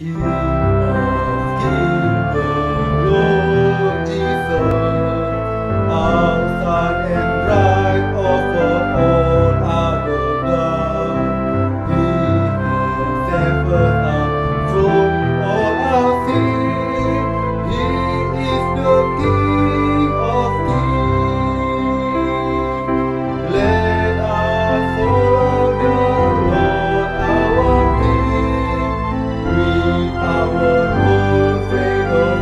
King of kings, the Lord Jesus, outside and bright over all other gods. He has saved us from all our sin. He is the King of kings. Let us follow the Lord our King with our whole faith of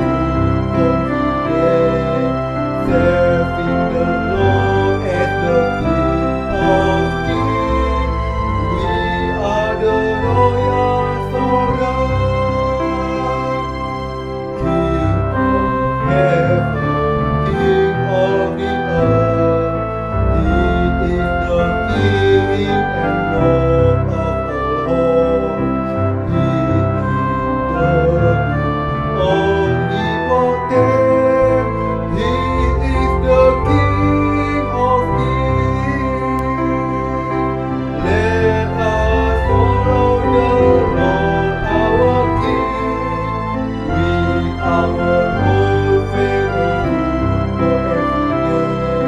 confidence, serving the Lord as the King of kings. We are the royal soldiers, King of heaven, King of the earth. He is the King and Lord of all hosts. He is the omnipotent. He is the King of kings. Let us follow the Lord our King with our whole faith of confidence,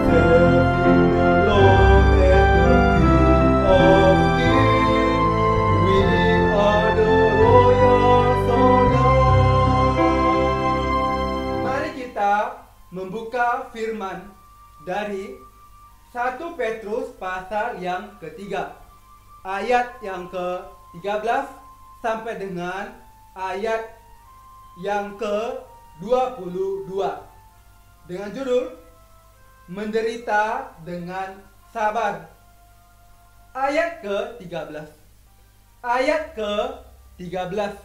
serving the Lord as the King of kings. We are the royal soldiers. Mari kita membuka firman dari 1 Petrus pasal yang ketiga, ayat yang ke-13 sampai dengan ayat yang ke-22, dengan judul Menderita dengan Sabar. Ayat ke-13. Ayat ke-13.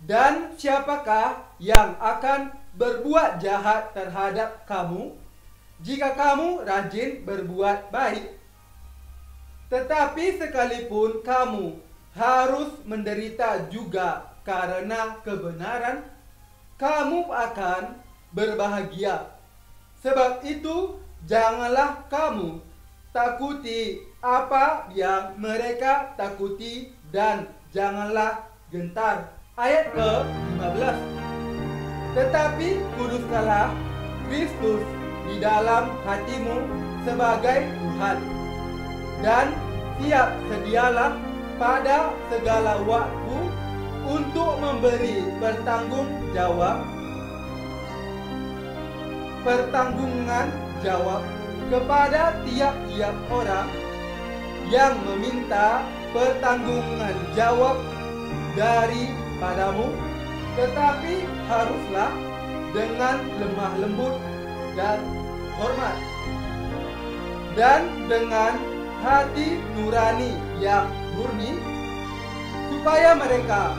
Dan siapakah yang akan berbuat jahat terhadap kamu jika kamu rajin berbuat baik? Tetapi sekalipun kamu harus menderita juga karena kebenaran, kamu akan berbahagia. Sebab itu janganlah kamu takuti apa yang mereka takuti, dan janganlah gentar. Ayat ke-15. Tetapi kuduskanlah Kristus di dalam hatimu sebagai Tuhan, dan siap sedialah pada segala waktu untuk memberi pertanggungan jawab kepada tiap-tiap orang yang meminta pertanggungan jawab daripadamu, tetapi haruslah dengan lemah lembut dan hormat, dan dengan hati nurani yang murni, supaya mereka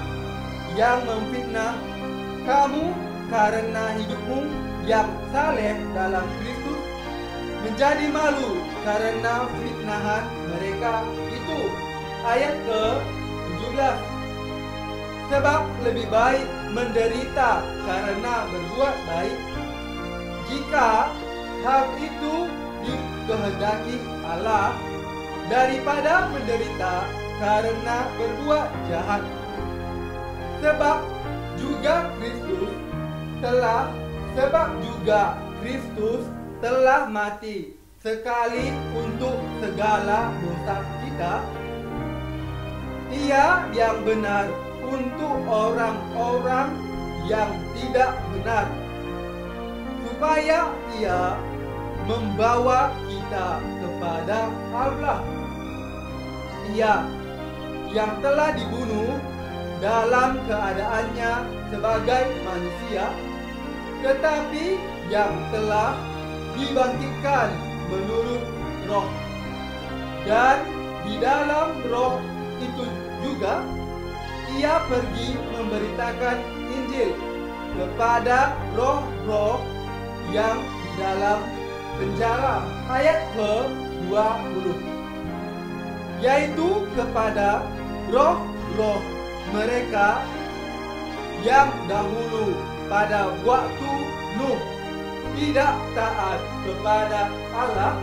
yang memfitnah kamu karena hidupmu yang saleh dalam Kristus menjadi malu karena fitnahan mereka itu. Ayat ke-17. Sebab lebih baik menderita karena berbuat baik, jika hal itu dikehendaki Allah, daripada menderita karena berbuat jahat. Sebab juga Kristus telah mati sekali untuk segala dosa kita, Ia yang benar untuk orang-orang yang tidak benar, supaya Ia membawa kita kepada Allah. Ia yang telah dibunuh dalam keadaannya sebagai manusia, tetapi yang telah dibangkitkan menurut roh, dan di dalam roh itu juga Ia pergi memberitakan Injil kepada roh-roh yang di dalam penjara. Ayat ke-20. Yaitu kepada roh-roh mereka yang dahulu pada waktu Nuh tidak taat kepada Allah,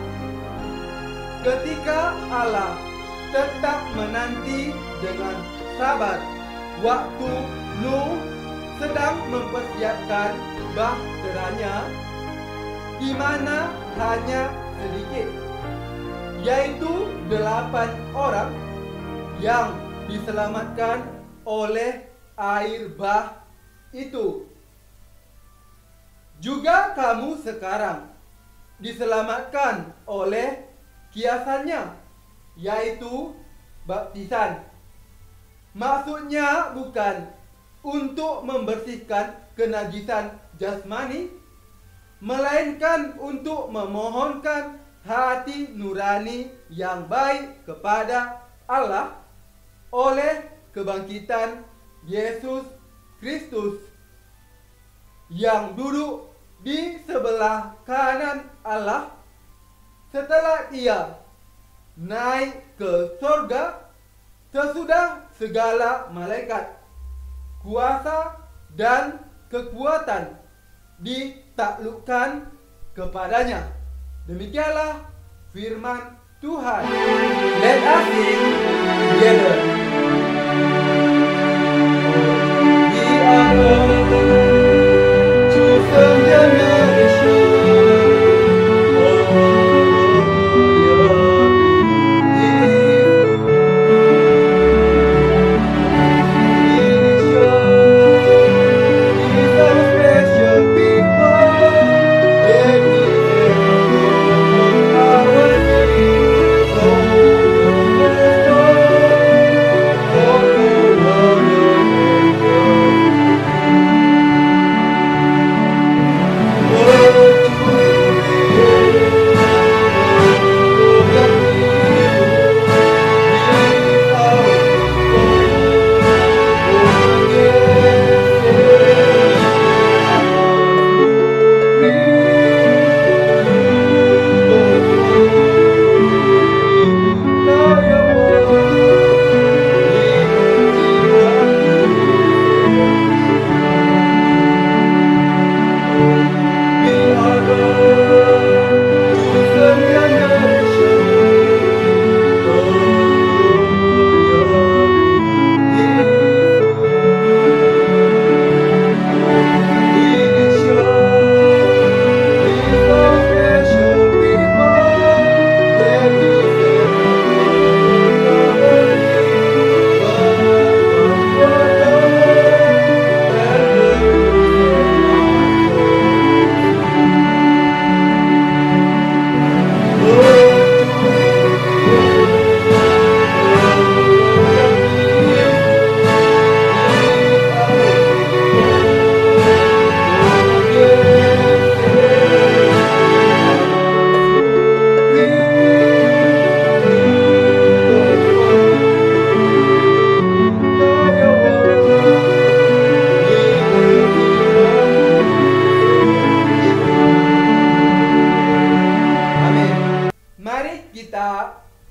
ketika Allah tetap menanti dengan sabar waktu Nuh sedang mempersiapkan bahteranya, di mana hanya sedikit, yaitu 8 orang yang diselamatkan oleh air bah itu. Juga kamu sekarang diselamatkan oleh kiasannya, yaitu baptisan. Maksudnya bukan untuk membersihkan kenajisan jasmani, melainkan untuk memohonkan hati nurani yang baik kepada Allah oleh kebangkitan Yesus Kristus yang duduk di sebelah kanan Allah setelah Ia naik ke surga sesudah segala malaikat, kuasa dan kekuatan ditaklukkan kepadanya. Demikianlah firman Tuhan. Let us sing together. We are all chosen generation.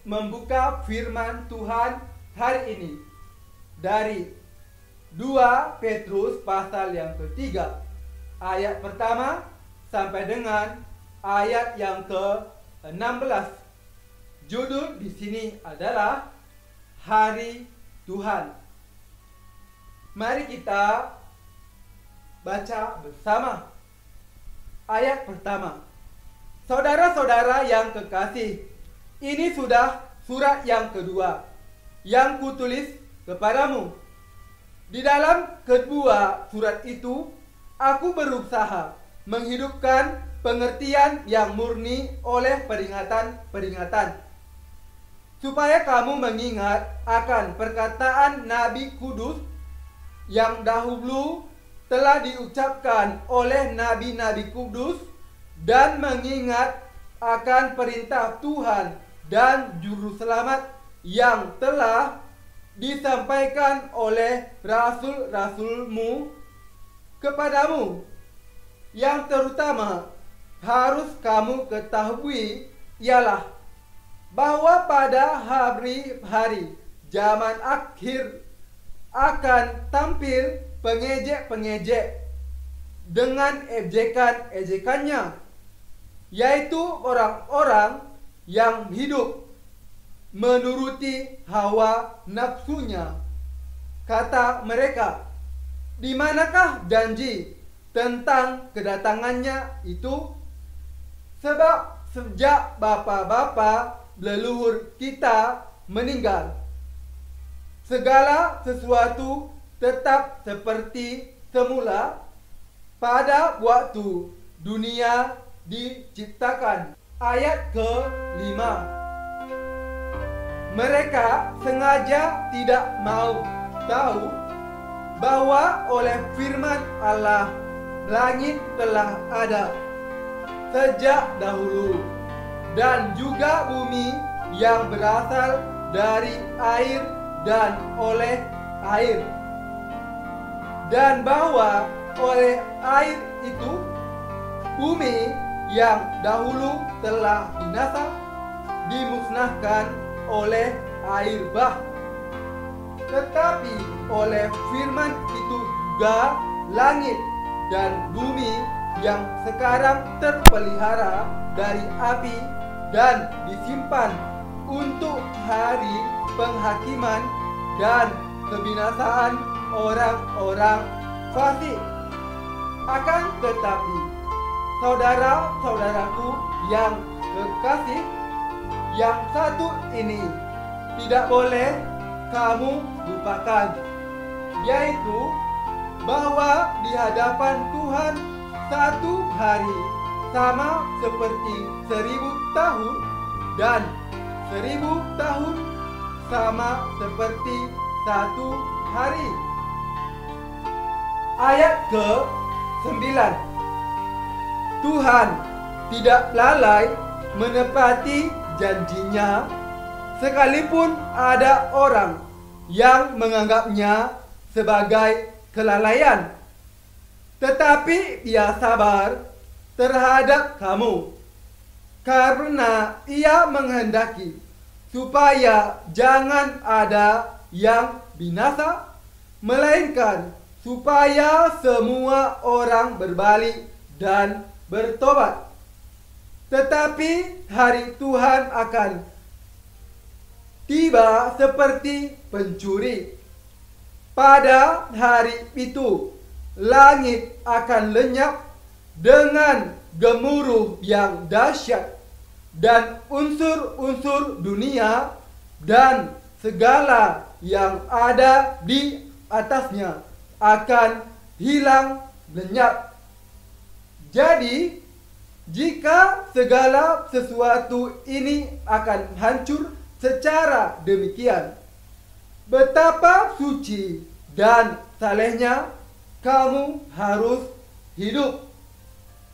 Membuka firman Tuhan hari ini dari 2 Petrus pasal yang ketiga, ayat pertama sampai dengan ayat yang ke-16. Judul di sini adalah Hari Tuhan. Mari kita baca bersama. Ayat pertama. Saudara-saudara yang kekasih, ini sudah surat yang kedua yang kutulis kepadamu. Di dalam kedua surat itu, aku berusaha menghidupkan pengertian yang murni oleh peringatan-peringatan, supaya kamu mengingat akan perkataan Nabi Kudus yang dahulu telah diucapkan oleh nabi-nabi kudus, dan mengingat akan perintah Tuhan dan juru selamat yang telah disampaikan oleh rasul-rasulmu kepadamu. Yang terutama harus kamu ketahui ialah bahwa pada hari-hari zaman akhir akan tampil pengejek-pengejek dengan ejekan-ejekannya, yaitu orang-orang yang hidup menuruti hawa nafsunya, Kata mereka, "Di manakah janji tentang kedatangannya itu? Sebab sejak bapa-bapa leluhur kita meninggal, segala sesuatu tetap seperti semula pada waktu dunia diciptakan." Ayat ke-5. Mereka sengaja tidak mau tahu bahwa oleh firman Allah langit telah ada sejak dahulu, dan juga bumi yang berasal dari air dan oleh air, dan bahwa oleh air itu bumi yang dahulu telah binasa dimusnahkan oleh air bah. Tetapi oleh firman itu juga langit dan bumi yang sekarang terpelihara dari api dan disimpan untuk hari penghakiman dan kebinasaan orang-orang fasik. Akan tetapi, saudara-saudaraku yang kekasih, yang satu ini tidak boleh kamu lupakan, yaitu bahwa di hadapan Tuhan satu hari sama seperti 1000 tahun, dan 1000 tahun sama seperti satu hari. Ayat ke-9. Tuhan tidak lalai menepati janjinya, sekalipun ada orang yang menganggapnya sebagai kelalaian. Tetapi Ia sabar terhadap kamu, karena Ia menghendaki supaya jangan ada yang binasa, melainkan supaya semua orang berbalik dan bertobat. Tetapi hari Tuhan akan tiba seperti pencuri. Pada hari itu langit akan lenyap dengan gemuruh yang dahsyat, dan unsur-unsur dunia dan segala yang ada di atasnya akan hilang lenyap. Jadi, jika segala sesuatu ini akan hancur secara demikian, betapa suci dan salehnya kamu harus hidup,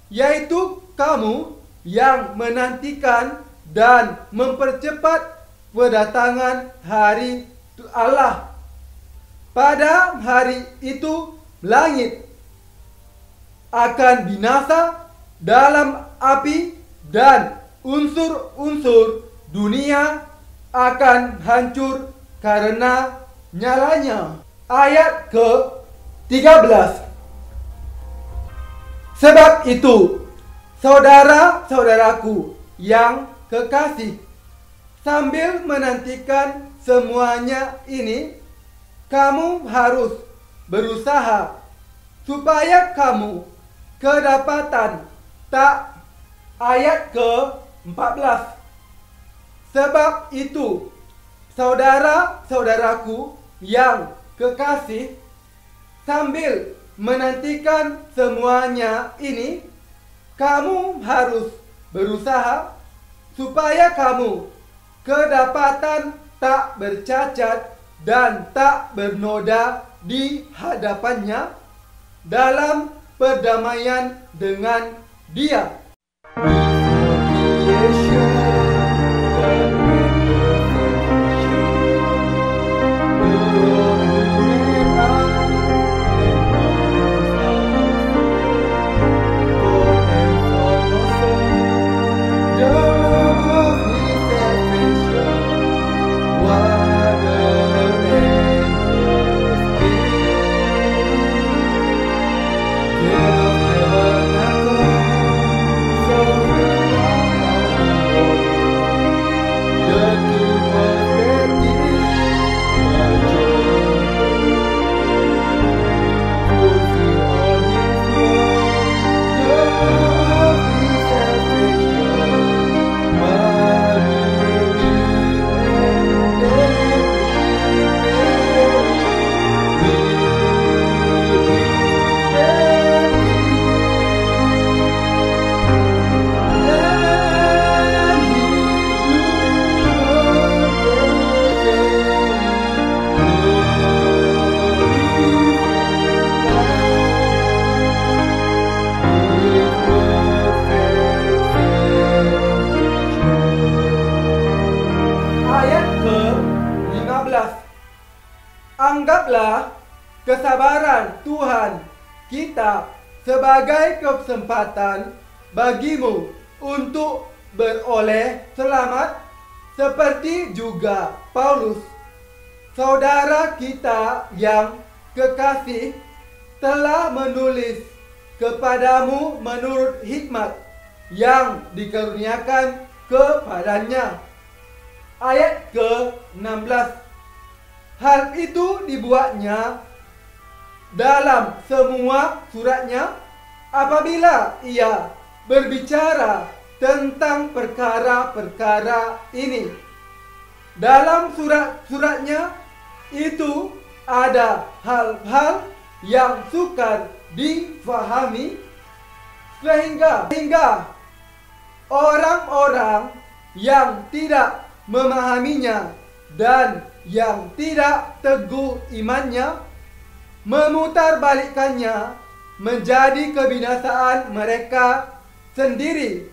yaitu kamu yang menantikan dan mempercepat kedatangan hari Allah. Pada hari itu langit akan binasa dalam api, dan unsur-unsur dunia akan hancur karena nyalanya. Ayat ke-13. Sebab itu, saudara-saudaraku yang kekasih, sambil menantikan semuanya ini, kamu harus berusaha supaya kamu kedapatan tak. Ayat ke-14. Sebab itu, saudara-saudaraku yang kekasih, sambil menantikan semuanya ini, kamu harus berusaha supaya kamu kedapatan tak bercacat dan tak bernoda di hadapannya dalam perdamaian dengan Dia. So kesabaran Tuhan kita sebagai kesempatan bagimu untuk beroleh selamat, seperti juga Paulus, saudara kita yang kekasih, telah menulis kepadamu menurut hikmat yang dikaruniakan kepadanya. Ayat ke-16. Hal itu dibuatnya dalam semua suratnya apabila ia berbicara tentang perkara-perkara ini. Dalam surat-suratnya itu ada hal-hal yang sukar difahami sehingga orang-orang yang tidak memahaminya dan yang tidak teguh imannya memutarbalikkannya menjadi kebinasaan mereka sendiri,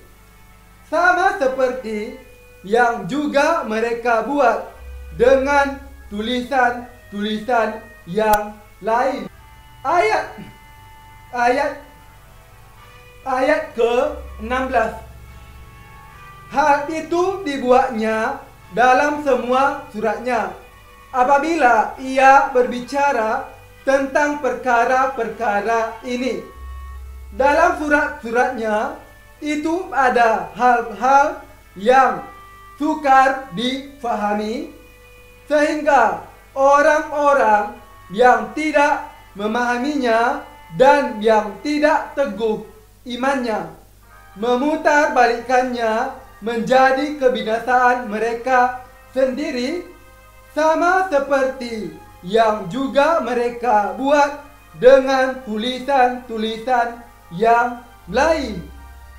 sama seperti yang juga mereka buat dengan tulisan-tulisan yang lain. Ayat ke-16. Hal itu dibuatnya dalam semua suratnya apabila ia berbicara tentang perkara-perkara ini. Dalam surat-suratnya itu ada hal-hal yang sukar difahami sehingga orang-orang yang tidak memahaminya dan yang tidak teguh imannya memutarbalikkannya menjadi kebinasaan mereka sendiri, sama seperti yang juga mereka buat dengan tulisan-tulisan yang lain.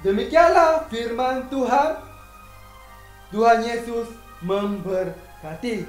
Demikianlah firman Tuhan. Tuhan Yesus memberkati.